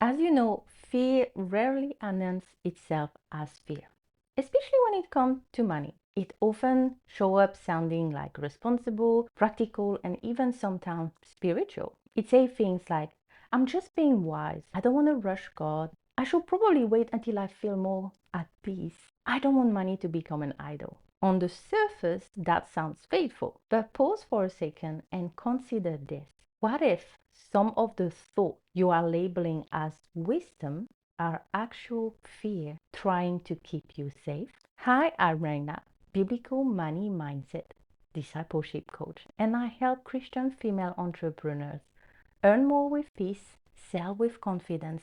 As you know, fear rarely announces itself as fear, especially when it comes to money. It often shows up sounding like responsible, practical, and even sometimes spiritual. It says things like, I'm just being wise. I don't want to rush God. I should probably wait until I feel more at peace. I don't want money to become an idol. On the surface, that sounds faithful, but pause for a second and consider this. What if some of the thoughts you are labeling as wisdom are actual fear trying to keep you safe? Hi, I'm Reina, biblical money mindset discipleship coach, and I help Christian female entrepreneurs earn more with peace, sell with confidence,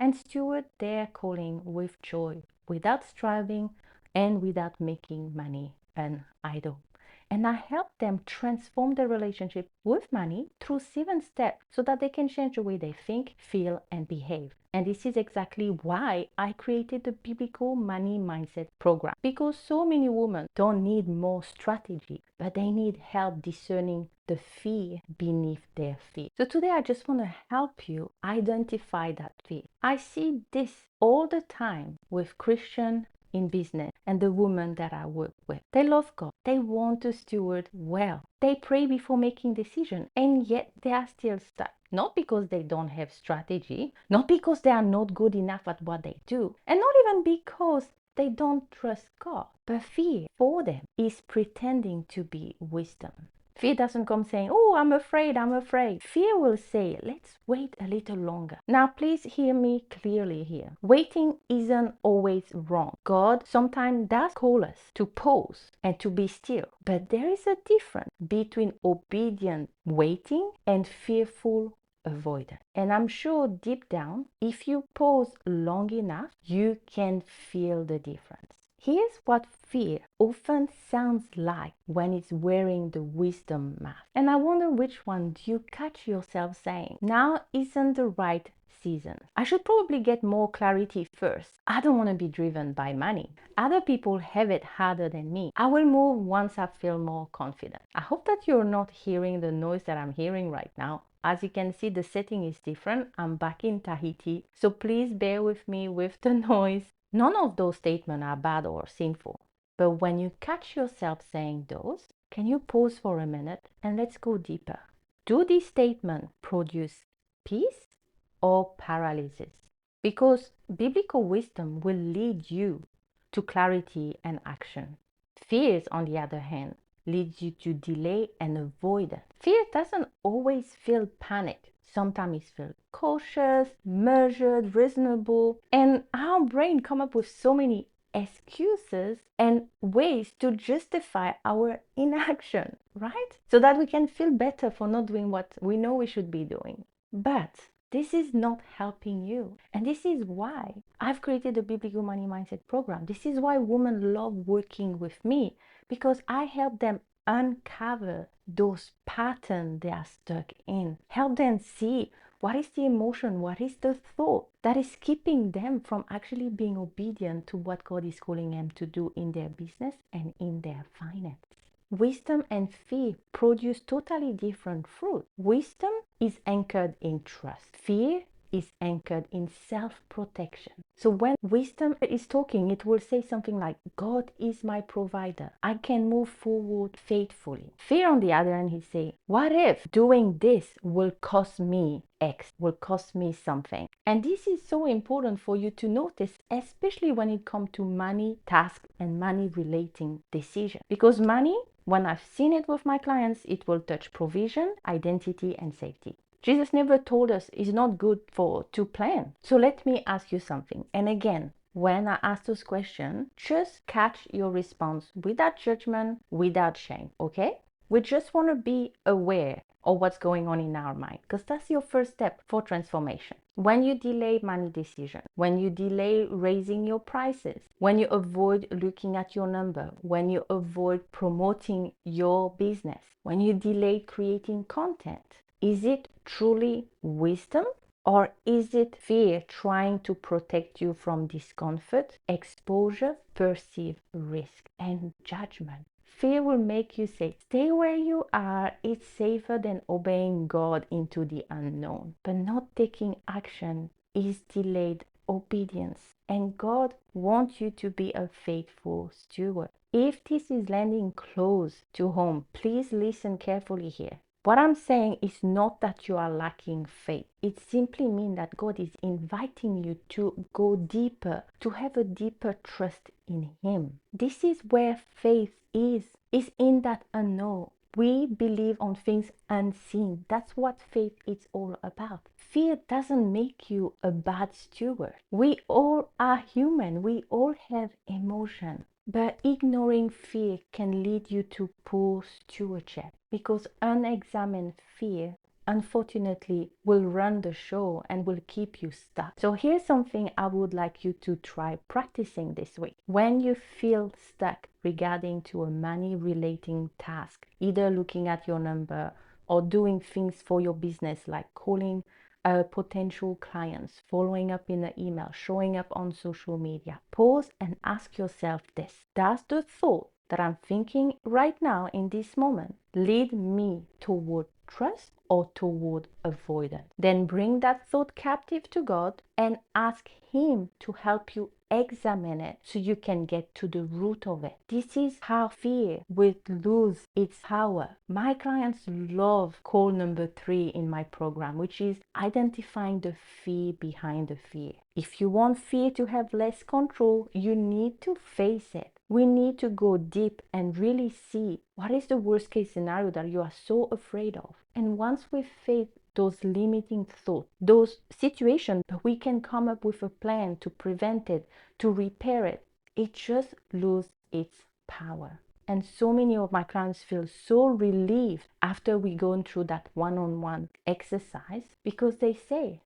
and steward their calling with joy without striving and without making money an idol. And I help them transform their relationship with money through 7 steps so that they can change the way they think, feel, and behave. And this is exactly why I created the Biblical Money Mindset program. Because so many women don't need more strategy, but they need help discerning the fear beneath their fear. So today I just want to help you identify that fear. I see this all the time with Christian in business and the women that I work with. They love God. They want to steward well. They pray before making decisions, and yet they are still stuck. Not because they don't have strategy, not because they are not good enough at what they do, and not even because they don't trust God. But fear for them is pretending to be wisdom. Fear doesn't come saying, oh, I'm afraid, I'm afraid. Fear will say, let's wait a little longer. Now, please hear me clearly here. Waiting isn't always wrong. God sometimes does call us to pause and to be still. But there is a difference between obedient waiting and fearful avoidance. And I'm sure deep down, if you pause long enough, you can feel the difference. Here's what fear often sounds like when it's wearing the wisdom mask. And I wonder which one do you catch yourself saying, now isn't the right season. I should probably get more clarity first. I don't want to be driven by money. Other people have it harder than me. I will move once I feel more confident. I hope that you're not hearing the noise that I'm hearing right now. As you can see, the setting is different. I'm back in Tahiti, so please bear with me with the noise. None of those statements are bad or sinful, but when you catch yourself saying those, can you pause for a minute and let's go deeper? Do these statements produce peace or paralysis? Because biblical wisdom will lead you to clarity and action. Fears, on the other hand, leads you to delay and avoidance. Fear doesn't always feel panic. Sometimes it feels cautious, measured, reasonable, and our brain come up with so many excuses and ways to justify our inaction, right? So that we can feel better for not doing what we know we should be doing. But this is not helping you. And this is why I've created the Biblical Money Mindset program. This is why women love working with me, because I help them uncover those patterns they are stuck in. Help them see what is the emotion, what is the thought that is keeping them from actually being obedient to what God is calling them to do in their business and in their finance. Wisdom and fear produce totally different fruit. Wisdom is anchored in trust. Fear is anchored in self-protection. So when wisdom is talking, it will say something like, God is my provider. I can move forward faithfully. Fear, on the other hand, he say, what if doing this will cost me X, will cost me something? And this is so important for you to notice, especially when it comes to money, task, and money relating decision. Because money, when I've seen it with my clients, it will touch provision, identity, and safety. Jesus never told us it's not good to plan. So let me ask you something. And again, when I ask those questions, just catch your response without judgment, without shame, okay? We just want to be aware of what's going on in our mind, because that's your first step for transformation. When you delay money decision, when you delay raising your prices, when you avoid looking at your number, when you avoid promoting your business, when you delay creating content, is it truly wisdom? Or is it fear trying to protect you from discomfort, exposure, perceived risk, and judgment? Fear will make you say, stay where you are, it's safer than obeying God into the unknown. But not taking action is delayed obedience. And God wants you to be a faithful steward. If this is landing close to home, please listen carefully here. What I'm saying is not that you are lacking faith. It simply means that God is inviting you to go deeper, to have a deeper trust in Him. This is where faith is in that unknown. We believe on things unseen. That's what faith is all about. Fear doesn't make you a bad steward. We all are human. We all have emotion. But ignoring fear can lead you to poor stewardship because unexamined fear, unfortunately, will run the show and will keep you stuck. So here's something I would like you to try practicing this week. When you feel stuck regarding to a money relating task, either looking at your number or doing things for your business like calling potential clients, following up in the email, showing up on social media, pause and ask yourself this. Does the thought that I'm thinking right now in this moment lead me toward trust or toward avoidance? Then bring that thought captive to God and ask Him to help you examine it so you can get to the root of it. This is how fear will lose its power. My clients love call number 3 in my program, which is identifying the fear behind the fear. If you want fear to have less control, you need to face it. We need to go deep and really see what is the worst case scenario that you are so afraid of. And once we face those limiting thoughts, those situations, we can come up with a plan to prevent it, to repair it. It just loses its power. And so many of my clients feel so relieved after we go through that one-on-one exercise because they say,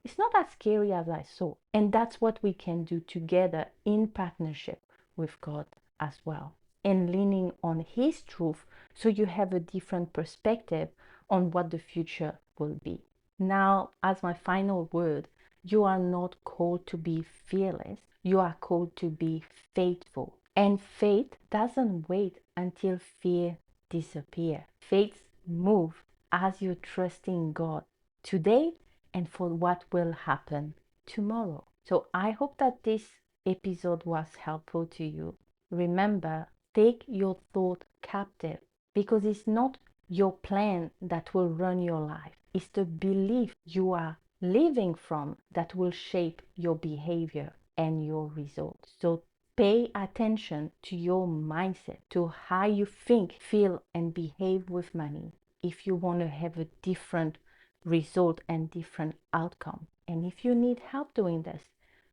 it's not as scary as I thought. And that's what we can do together in partnership with God as well. And leaning on His truth so you have a different perspective on what the future will be. Now, as my final word, you are not called to be fearless. You are called to be faithful. And faith doesn't wait until fear disappears. Faith moves as you trust in God today and for what will happen tomorrow. So I hope that this episode was helpful to you. Remember, take your thought captive because it's not your plan that will run your life. It's the belief you are living from that will shape your behavior and your results. So pay attention to your mindset, to how you think, feel, and behave with money if you want to have a different result and different outcome. And if you need help doing this,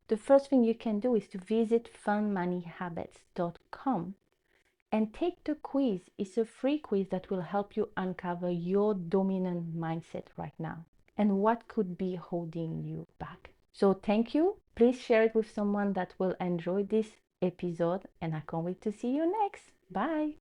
the first thing you can do is to visit funmoneyhabits.com and take the quiz. It's a free quiz that will help you uncover your dominant mindset right now and what could be holding you back. So thank you. Please share it with someone that will enjoy this episode, and I can't wait to see you next. Bye.